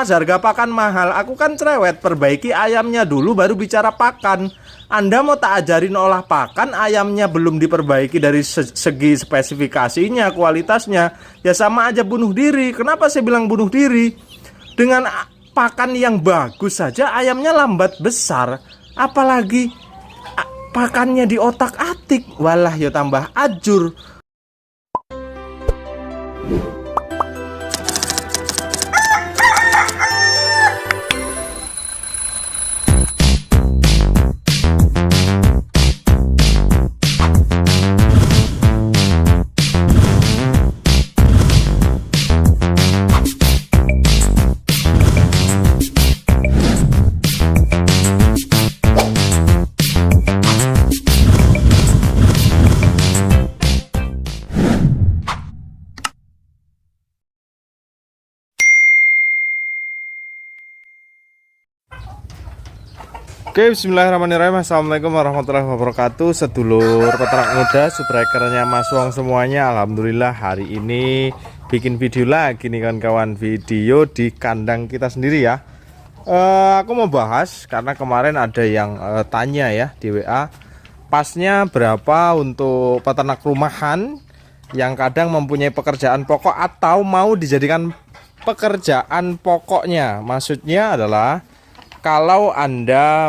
Mas harga pakan mahal. Aku kan cerewet, perbaiki ayamnya dulu baru bicara pakan. Anda mau tak ajarin olah pakan, ayamnya belum diperbaiki dari segi spesifikasinya, kualitasnya, ya sama aja bunuh diri. Kenapa saya bilang bunuh diri? Dengan pakan yang bagus saja ayamnya lambat besar, apalagi pakannya di otak-atik, walah ya tambah ajur. Oke, bismillahirrahmanirrahim. Assalamualaikum warahmatullahi wabarakatuh. Sedulur peternak muda, subscribernya Mas Wong semuanya, alhamdulillah hari ini bikin video lagi nih kawan-kawan. Video di kandang kita sendiri ya. Aku mau bahas karena kemarin ada yang tanya ya di WA, pasnya berapa untuk peternak rumahan yang kadang mempunyai pekerjaan pokok atau mau dijadikan pekerjaan pokoknya. Maksudnya adalah kalau Anda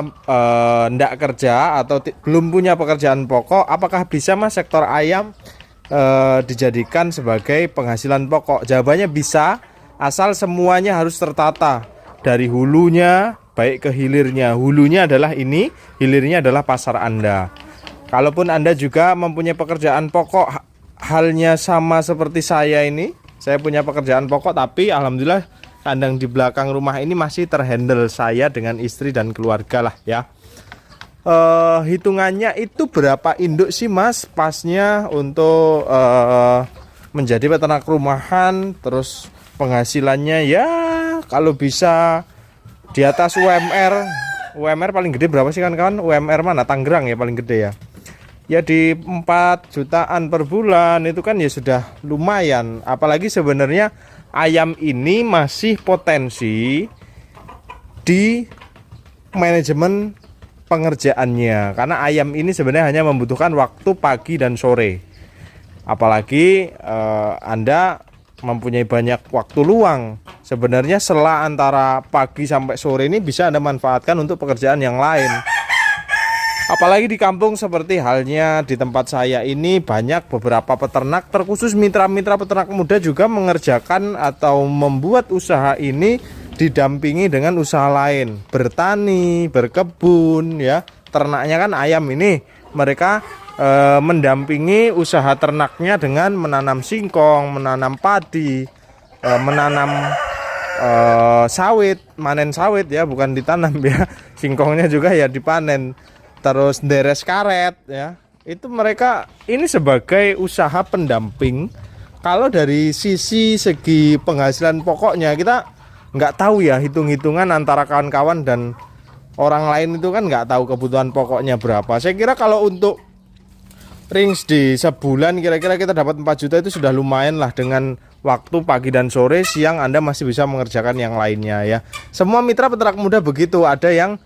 tidak kerja atau belum punya pekerjaan pokok, apakah bisa Mas sektor ayam dijadikan sebagai penghasilan pokok? Jawabannya bisa, asal semuanya harus tertata dari hulunya baik ke hilirnya. Hulunya adalah ini, hilirnya adalah pasar Anda. Kalaupun Anda juga mempunyai pekerjaan pokok, halnya sama seperti saya ini, saya punya pekerjaan pokok tapi alhamdulillah kandang di belakang rumah ini masih terhandle saya dengan istri dan keluarga lah ya. Hitungannya itu berapa induk sih Mas pasnya untuk menjadi peternak rumahan, terus penghasilannya ya kalau bisa di atas UMR. UMR paling gede berapa sih kawan-kawan? UMR mana? Tangerang ya paling gede ya. Ya di 4 jutaan per bulan itu kan ya sudah lumayan. Apalagi sebenarnya ayam ini masih potensi di manajemen pengerjaannya, karena ayam ini sebenarnya hanya membutuhkan waktu pagi dan sore. Apalagi Anda mempunyai banyak waktu luang, sebenarnya sela antara pagi sampai sore ini bisa Anda manfaatkan untuk pekerjaan yang lain. Apalagi di kampung seperti halnya di tempat saya ini, banyak beberapa peternak, terkhusus mitra-mitra peternak muda juga mengerjakan atau membuat usaha ini didampingi dengan usaha lain, bertani, berkebun ya. Ternaknya kan ayam ini, mereka mendampingi usaha ternaknya dengan menanam singkong, menanam padi, menanam sawit, manen sawit ya, bukan ditanam ya. Singkongnya juga ya dipanen. Terus deres karet ya, itu mereka ini sebagai usaha pendamping. Kalau dari segi penghasilan pokoknya kita nggak tahu ya, hitung-hitungan antara kawan-kawan dan orang lain itu kan nggak tahu kebutuhan pokoknya berapa. Saya kira kalau untuk range di sebulan kira-kira kita dapat 4 juta itu sudah lumayan lah, dengan waktu pagi dan sore, siang Anda masih bisa mengerjakan yang lainnya ya. Semua mitra peternak muda begitu, ada yang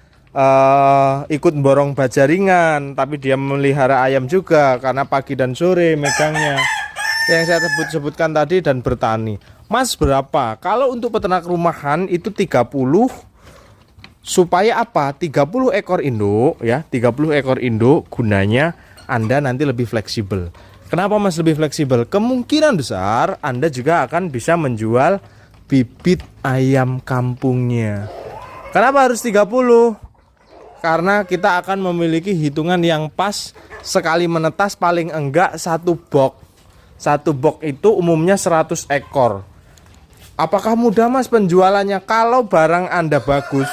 ikut borong bajaringan tapi dia memelihara ayam juga karena pagi dan sore megangnya yang saya sebutkan tadi, dan bertani. Mas berapa? Kalau untuk peternak rumahan itu 30, supaya apa? 30 ekor induk ya, 30 ekor induk, gunanya Anda nanti lebih fleksibel. Kenapa Mas lebih fleksibel? Kemungkinan besar Anda juga akan bisa menjual bibit ayam kampungnya. Kenapa harus 30? Karena kita akan memiliki hitungan yang pas, sekali menetas paling enggak satu box. Satu box itu umumnya 100 ekor. Apakah mudah Mas penjualannya? Kalau barang Anda bagus,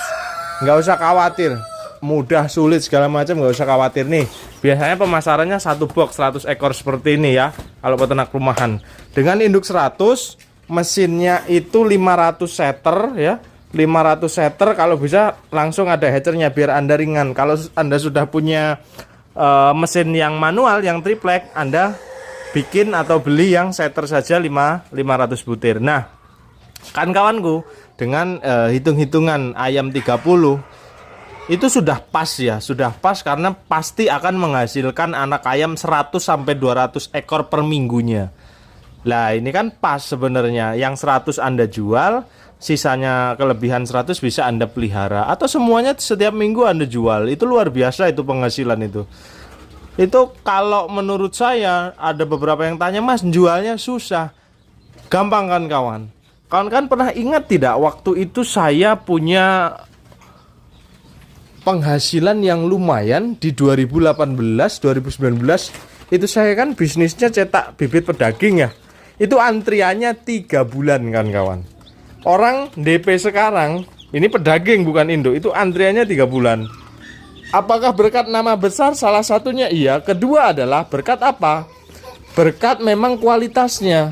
nggak usah khawatir. Mudah, sulit, segala macam nggak usah khawatir nih. Biasanya pemasarannya satu box 100 ekor seperti ini ya, kalau peternak rumahan. Dengan induk 100, mesinnya itu 500 setter ya. 500 setter, kalau bisa langsung ada hatchernya biar Anda ringan. Kalau Anda sudah punya mesin yang manual, yang triplek, Anda bikin atau beli yang setter saja 500 butir. Nah, kan kawanku, dengan hitung-hitungan ayam 30 itu sudah pas ya, sudah pas karena pasti akan menghasilkan anak ayam 100 sampai 200 ekor per minggunya. Lah ini kan pas sebenarnya, yang 100 Anda jual, sisanya kelebihan 100 bisa Anda pelihara, atau semuanya setiap minggu Anda jual. Itu luar biasa itu penghasilan itu. Itu kalau menurut saya, ada beberapa yang tanya, Mas jualnya susah. Gampang kan kawan? Kawan kan pernah ingat tidak waktu itu saya punya penghasilan yang lumayan di 2018, 2019 itu saya kan bisnisnya cetak bibit pedaging ya. Itu antriannya 3 bulan kan kawan. Orang DP sekarang, ini pedaging bukan induk, itu antriannya 3 bulan. Apakah berkat nama besar? Salah satunya iya. Kedua adalah berkat apa? Berkat memang kualitasnya.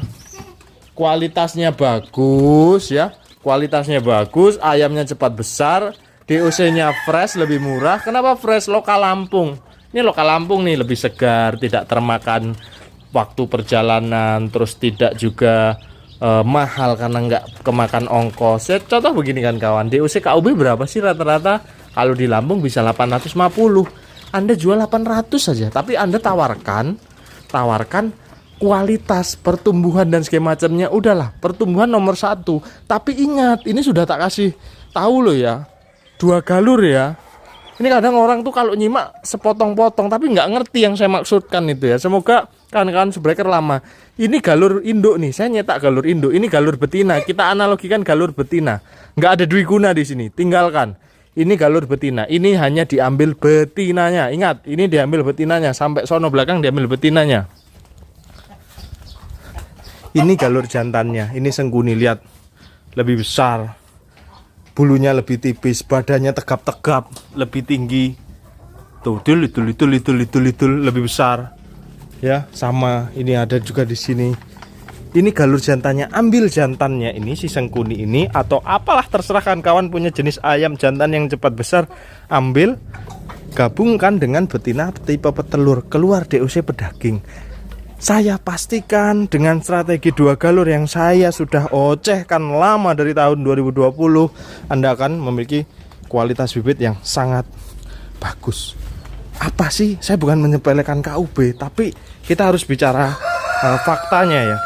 Kualitasnya bagus ya. Kualitasnya bagus, ayamnya cepat besar, DOC-nya fresh, lebih murah. Kenapa fresh? Lokal Lampung. Ini lokal Lampung nih, lebih segar, tidak termakan waktu perjalanan, terus tidak juga mahal karena nggak kemakan ongkos. Contoh begini kan kawan, DOC KUB berapa sih rata-rata? Kalau di Lampung bisa 850. Anda jual 800 saja, tapi Anda tawarkan kualitas pertumbuhan dan segala macamnya. Udahlah, pertumbuhan nomor 1. Tapi ingat, ini sudah tak kasih tahu loh ya. 2 galur ya. Ini kadang orang tuh kalau nyimak sepotong-potong tapi nggak ngerti yang saya maksudkan itu ya. Semoga kawan-kawan subscriber lama. Ini galur induk nih. Saya nyetak galur induk. Ini galur betina. Kita analogikan galur betina. Nggak ada dwiguna di sini. Tinggalkan. Ini galur betina. Ini hanya diambil betinanya. Ingat, ini diambil betinanya. Sampai sono belakang diambil betinanya. Ini galur jantannya. Ini sengguni, lihat. Lebih besar. Bulunya lebih tipis, badannya tegap-tegap, lebih tinggi. Tuh, lidul lebih besar. Ya, sama. Ini ada juga di sini. Ini galur jantannya, ambil jantannya ini, si sengkuni ini, atau apalah terserah kan kawan punya jenis ayam jantan yang cepat besar, ambil, gabungkan dengan betina tipe petelur, keluar DOC pedaging. Saya pastikan dengan strategi 2 galur yang saya sudah ocehkan lama dari tahun 2020, Anda akan memiliki kualitas bibit yang sangat bagus. Apa sih? Saya bukan menyepelekan KUB, tapi kita harus bicara faktanya ya.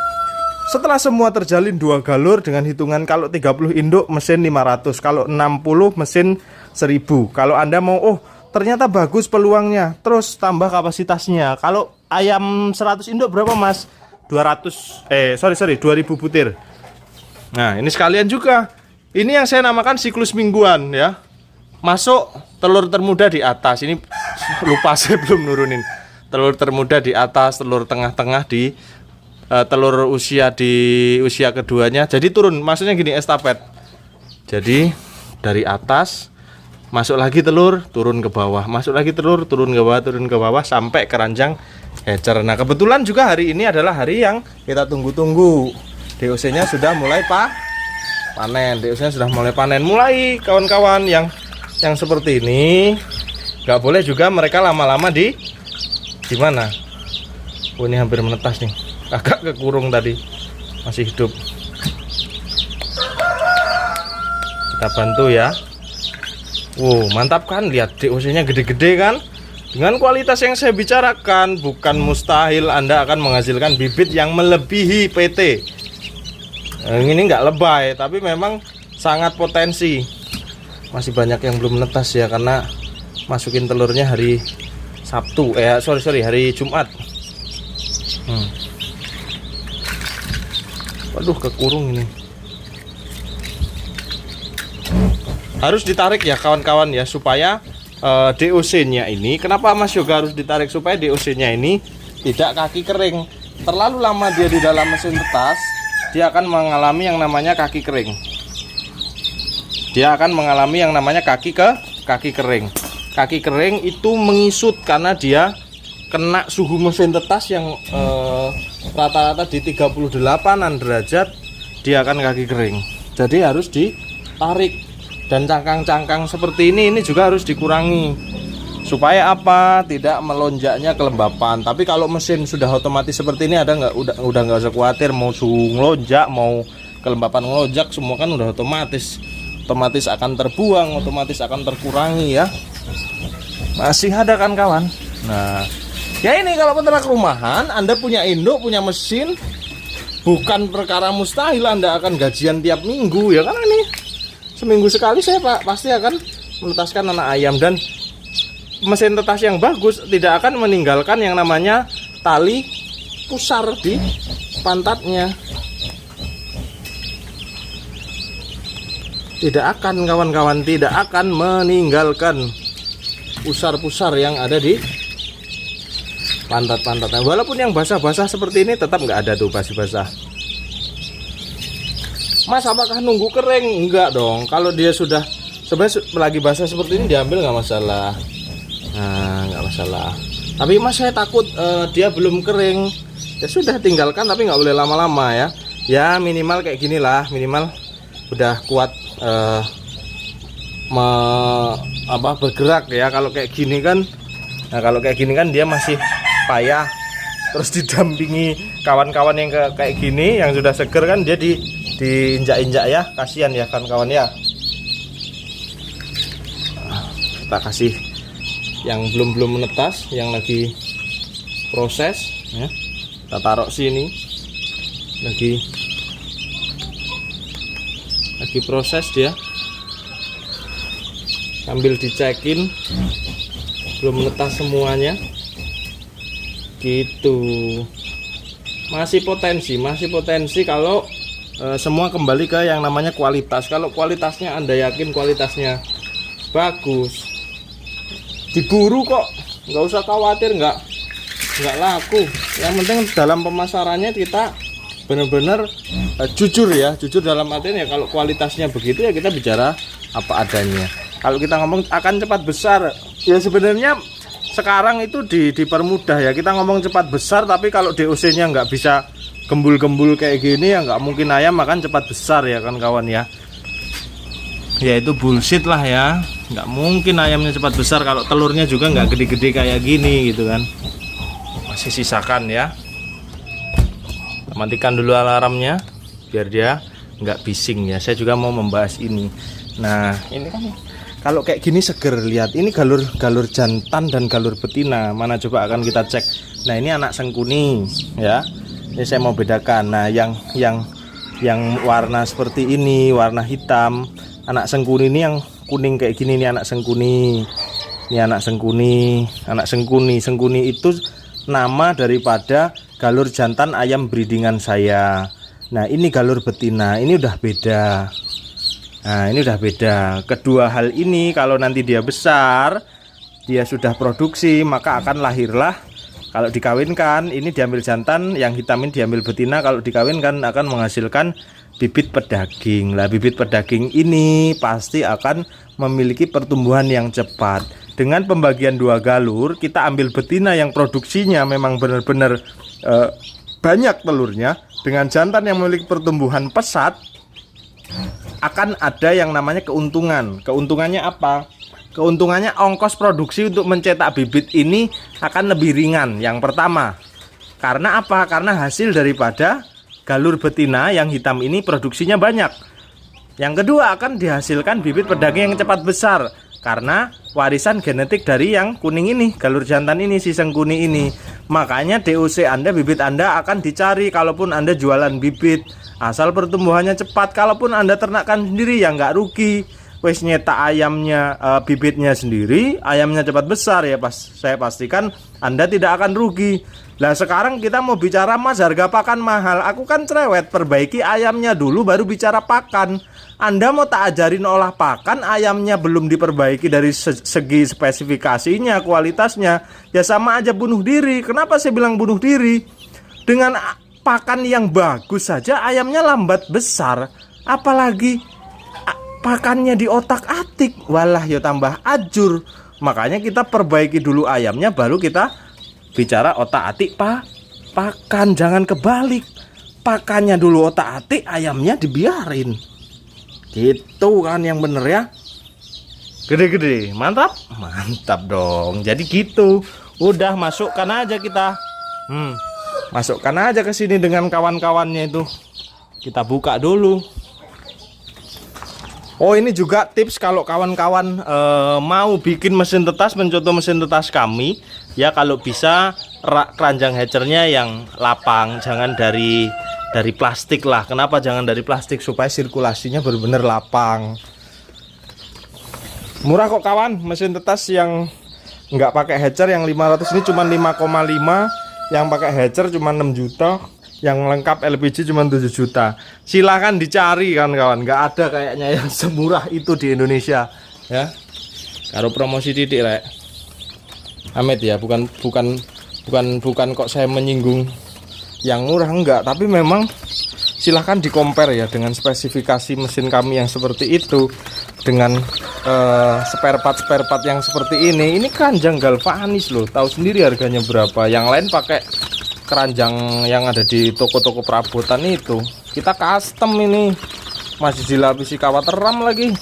Setelah semua terjalin 2 galur dengan hitungan kalau 30 induk mesin 500, kalau 60 mesin 1000. Kalau Anda mau, oh ternyata bagus peluangnya, terus tambah kapasitasnya. Kalau ayam 100 induk berapa mas? 2000 butir. Nah ini sekalian juga. Ini yang saya namakan siklus mingguan ya. Masuk telur termuda di atas. Ini lupa saya belum nurunin. Telur termuda di atas, telur tengah-tengah di telur usia di usia keduanya. Jadi turun, maksudnya gini, estafet. Jadi dari atas masuk lagi telur, turun ke bawah, masuk lagi telur, turun ke bawah, turun ke bawah sampai keranjang hatcher. Nah kebetulan juga hari ini adalah hari yang kita tunggu-tunggu. DOC-nya sudah mulai panen. DOC-nya sudah mulai panen. Mulai kawan-kawan yang seperti ini, nggak boleh juga mereka lama-lama di mana? Oh ini hampir menetas nih, agak kekurung tadi, masih hidup. Kita bantu ya. Wow, mantap kan? Lihat DOC-nya gede-gede kan? Dengan kualitas yang saya bicarakan, bukan mustahil Anda akan menghasilkan bibit yang melebihi PT. Ini nggak lebay, tapi memang sangat potensi. Masih banyak yang belum netas ya, karena masukin telurnya hari Sabtu. Hari Jumat. Waduh, kekurung ini. Harus ditarik ya kawan-kawan ya, supaya DOC-nya ini, kenapa Mas Yoga harus ditarik supaya DOC-nya ini tidak kaki kering. Terlalu lama dia di dalam mesin tetas, dia akan mengalami yang namanya kaki kering. Dia akan mengalami yang namanya kaki kering. Kaki kering itu mengisut karena dia kena suhu mesin tetas yang rata-rata di 38-an derajat, dia akan kaki kering. Jadi harus ditarik. Dan cangkang-cangkang seperti ini juga harus dikurangi. Supaya apa? Tidak melonjaknya kelembapan. Tapi kalau mesin sudah otomatis seperti ini, ada udah nggak usah khawatir mau suhu ngelonjak, mau kelembapan ngelojak semua kan udah otomatis akan terbuang, otomatis akan terkurangi ya. Masih ada kan kawan. Nah ya ini kalau peternak rumahan Anda punya induk, punya mesin, bukan perkara mustahil Anda akan gajian tiap minggu ya, karena ini seminggu sekali saya pasti akan menetaskan anak ayam. Dan mesin tetas yang bagus tidak akan meninggalkan yang namanya tali pusar di pantatnya. Tidak akan kawan-kawan, tidak akan meninggalkan pusar-pusar yang ada di pantat-pantatnya. Walaupun yang basah-basah seperti ini tetap nggak ada tuh basah-basah. Mas apakah nunggu kering? Enggak dong. Kalau dia sudah sebenarnya lagi basah seperti ini diambil nggak masalah. Nah nggak masalah. Tapi mas saya takut dia belum kering. Ya sudah tinggalkan, tapi nggak boleh lama-lama ya. Ya minimal kayak gini lah, minimal udah kuat bergerak ya. Kalau kayak gini kan, nah kalau kayak gini kan dia masih payah. Terus didampingi kawan-kawan yang kayak gini yang sudah seger kan dia diinjak-injak ya, kasihan ya kan kawan ya. Kita kasih yang belum menetas, yang lagi proses ya. Kita taruh sini lagi proses dia, sambil dicekin belum menetas semuanya gitu. Masih potensi kalau semua kembali ke yang namanya kualitas. Kalau kualitasnya Anda yakin kualitasnya bagus, diburu kok, nggak usah khawatir, nggak laku. Yang penting dalam pemasarannya kita benar-benar jujur ya, jujur dalam artian ya kalau kualitasnya begitu ya kita bicara apa adanya. Kalau kita ngomong akan cepat besar ya sebenarnya sekarang itu dipermudah ya, kita ngomong cepat besar, tapi kalau DOC-nya nggak bisa gembul-gembul kayak gini ya nggak mungkin ayam makan cepat besar ya kan kawan ya. Ya itu bullshit lah ya, nggak mungkin ayamnya cepat besar kalau telurnya juga nggak gede-gede kayak gini gitu kan. Masih sisakan ya. Matikan dulu alarmnya biar dia nggak bising ya. Saya juga mau membahas ini. Nah ini kan kalau kayak gini seger, lihat ini galur jantan dan galur betina. Mana coba akan kita cek. Nah ini anak sengkuni ya. Ini saya mau bedakan. Nah yang warna seperti ini, warna hitam, anak sengkuni ini yang kuning kayak gini nih anak sengkuni. Ini anak sengkuni. Sengkuni itu nama daripada galur jantan ayam breedingan saya. Nah ini galur betina, ini udah beda. Nah ini udah beda. Kedua hal ini kalau nanti dia besar, dia sudah produksi, maka akan lahirlah. Kalau dikawinkan ini diambil jantan, yang hitam ini diambil betina. Kalau dikawinkan akan menghasilkan bibit pedaging. Lah bibit pedaging ini pasti akan memiliki pertumbuhan yang cepat. Dengan pembagian dua galur, kita ambil betina yang produksinya memang benar-benar banyak telurnya, dengan jantan yang memiliki pertumbuhan pesat, akan ada yang namanya keuntungan. Keuntungannya apa? Keuntungannya ongkos produksi untuk mencetak bibit ini akan lebih ringan. Yang pertama, karena apa? Karena hasil daripada galur betina yang hitam ini produksinya banyak. Yang kedua, akan dihasilkan bibit pedaging yang cepat besar karena warisan genetik dari yang kuning ini, galur jantan ini, si sengkuni ini. Makanya DOC Anda, bibit Anda akan dicari kalaupun Anda jualan bibit, asal pertumbuhannya cepat. Kalaupun Anda ternakkan sendiri ya nggak rugi. Wes nyetak ayamnya, bibitnya sendiri, ayamnya cepat besar ya, saya pastikan Anda tidak akan rugi. Lah sekarang kita mau bicara mas harga pakan mahal, aku kan cerewet, perbaiki ayamnya dulu baru bicara pakan. Anda mau tak ajarin olah pakan, ayamnya belum diperbaiki dari segi spesifikasinya, kualitasnya, ya sama aja bunuh diri. Kenapa saya bilang bunuh diri? Dengan pakan yang bagus saja ayamnya lambat besar, apalagi pakannya di otak-atik, walah ya tambah ajur. Makanya kita perbaiki dulu ayamnya, baru kita bicara otak-atik pakan. Jangan kebalik, pakannya dulu otak-atik, ayamnya dibiarin. Gitu kan yang bener ya. Gede-gede, mantap dong. Jadi gitu. Udah masukkan aja kita. Masukkan aja ke sini dengan kawan-kawannya itu. Kita buka dulu. Oh, ini juga tips kalau kawan-kawan mau bikin mesin tetas, mencontoh mesin tetas kami ya, kalau bisa rak keranjang hatchernya yang lapang, jangan dari plastik lah. Kenapa jangan dari plastik? Supaya sirkulasinya benar-benar lapang. Murah kok kawan, mesin tetas yang nggak pakai hatcher yang 500 ini cuma 5,5, yang pakai hatcher cuma 6 juta. Yang lengkap LPG cuma 7 juta. Silahkan dicari kan kawan, nggak ada kayaknya yang semurah itu di Indonesia ya. Karo promosi titik rek Amit ya, bukan kok saya menyinggung yang murah, enggak, tapi memang silahkan di-compare ya dengan spesifikasi mesin kami yang seperti itu dengan spare part yang seperti ini. Ini keranjang galvanis loh, tahu sendiri harganya berapa. Yang lain pakai keranjang yang ada di toko-toko perabotan itu. Kita custom ini, masih dilapisi kawat ram lagi.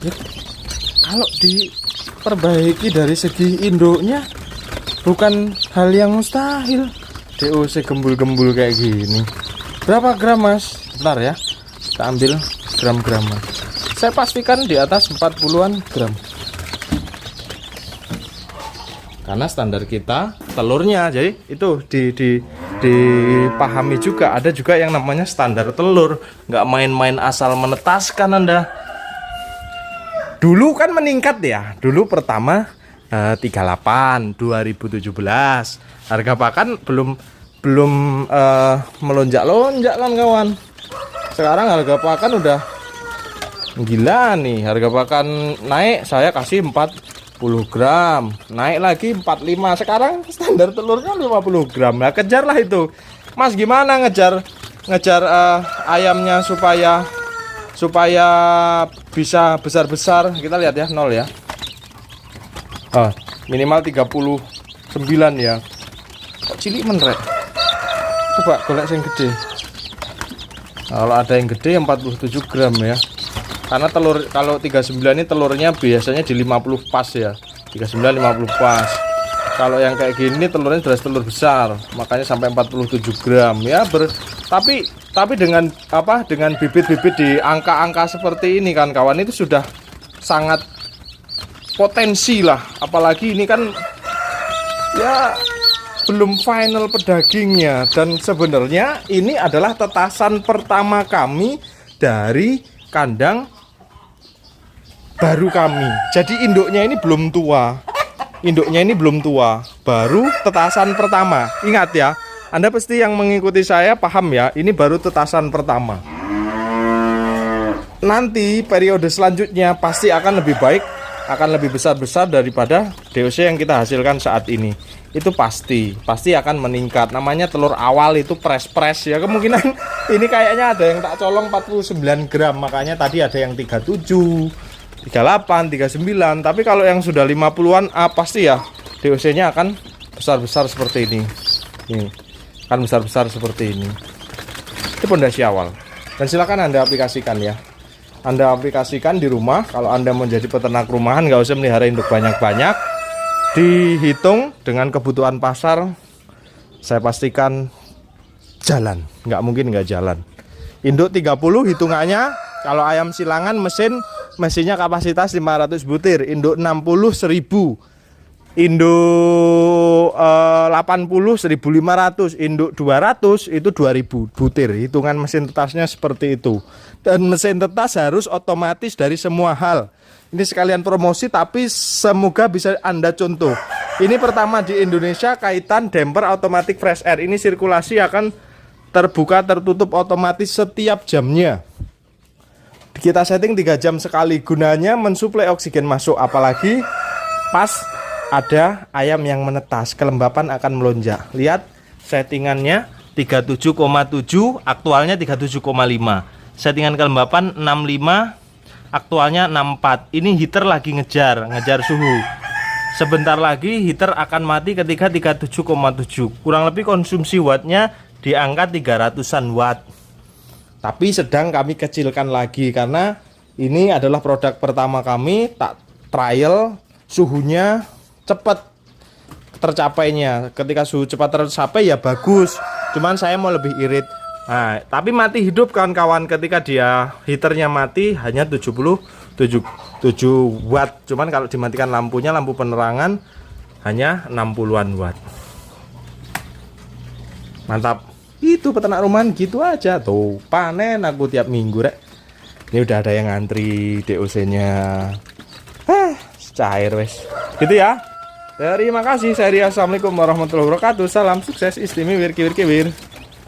Ya, kalau diperbaiki dari segi induknya bukan hal yang mustahil. DOC gembul-gembul kayak gini. Berapa gram mas? Bentar ya, kita ambil gram-graman. Saya pastikan di atas 40-an gram. Karena standar kita telurnya, jadi itu dipahami juga. Ada juga yang namanya standar telur, nggak main-main asal menetaskan Anda. Dulu kan meningkat ya, dulu pertama 38 2017, harga pakan belum melonjak-lonjak kan kawan. Sekarang harga pakan udah gila nih, harga pakan naik, saya kasih 40 gram, naik lagi 45. Sekarang standar telurnya 50 gram. Nah, kejarlah itu. Mas, gimana ngejar ayamnya supaya bisa besar-besar? Kita lihat ya, 0 ya. Minimal 39 ya. Kok cilik menrek? Coba golek yang gede. Kalau ada yang gede 47 gram ya. Karena telur kalau 39 ini telurnya biasanya di 50 pas ya. 39 50 pas. Kalau yang kayak gini telurnya jelas telur besar, makanya sampai 47 gram ya. Tapi dengan dengan bibit-bibit di angka-angka seperti ini kan kawan, itu sudah sangat potensi lah. Apalagi ini kan ya belum final pedagingnya, dan sebenarnya ini adalah tetasan pertama kami dari kandang baru kami. Jadi induknya ini belum tua. Induknya ini belum tua, baru tetasan pertama. Ingat ya, Anda pasti yang mengikuti saya paham ya, ini baru tetasan pertama. Nanti periode selanjutnya pasti akan lebih baik, akan lebih besar-besar daripada DOC yang kita hasilkan saat ini. Itu pasti akan meningkat. Namanya telur awal itu press ya. Kemungkinan ini kayaknya ada yang tak colong 49 gram, makanya tadi ada yang 37, 38, 39. Tapi kalau yang sudah 50-an pasti ya DOC-nya akan besar-besar seperti ini. Ini akan besar-besar seperti ini. Itu pondasi awal. Dan silakan Anda aplikasikan ya. Anda aplikasikan di rumah. Kalau Anda mau jadi peternak rumahan, nggak usah melihara induk banyak-banyak. Dihitung dengan kebutuhan pasar, saya pastikan jalan. Nggak mungkin nggak jalan. Induk 30 hitungannya. Kalau ayam silangan mesinnya kapasitas 500 butir, induk 60 1000, induk 80 1500, induk 200 itu 2000 butir. Hitungan mesin tetasnya seperti itu. Dan mesin tetas harus otomatis dari semua hal. Ini sekalian promosi tapi semoga bisa Anda contoh. Ini pertama di Indonesia kaitan damper automatic fresh air. Ini sirkulasi akan terbuka tertutup otomatis setiap jamnya. Kita setting 3 jam sekali, gunanya mensuplai oksigen masuk, apalagi pas ada ayam yang menetas, kelembapan akan melonjak. Lihat settingannya 37,7, aktualnya 37,5. Settingan kelembapan 65, aktualnya 64. Ini heater lagi ngejar suhu. Sebentar lagi heater akan mati ketika 37,7. Kurang lebih konsumsi wattnya di angka 300-an watt. Tapi sedang kami kecilkan lagi karena ini adalah produk pertama kami, tak trial, suhunya cepat tercapainya. Ketika suhu cepat tercapai ya bagus. Cuman saya mau lebih irit. Nah, tapi mati hidup kawan-kawan, ketika dia heaternya mati hanya 77 watt. Cuman kalau dimatikan lampunya, lampu penerangan hanya 60-an watt. Mantap. Itu peternak rumahan gitu aja tuh. Panen aku tiap minggu rek. Ini udah ada yang ngantri DOC-nya. Cair wes. Gitu ya. Terima kasih. Saya Ria. Assalamualaikum warahmatullahi wabarakatuh. Salam sukses istimewa wir.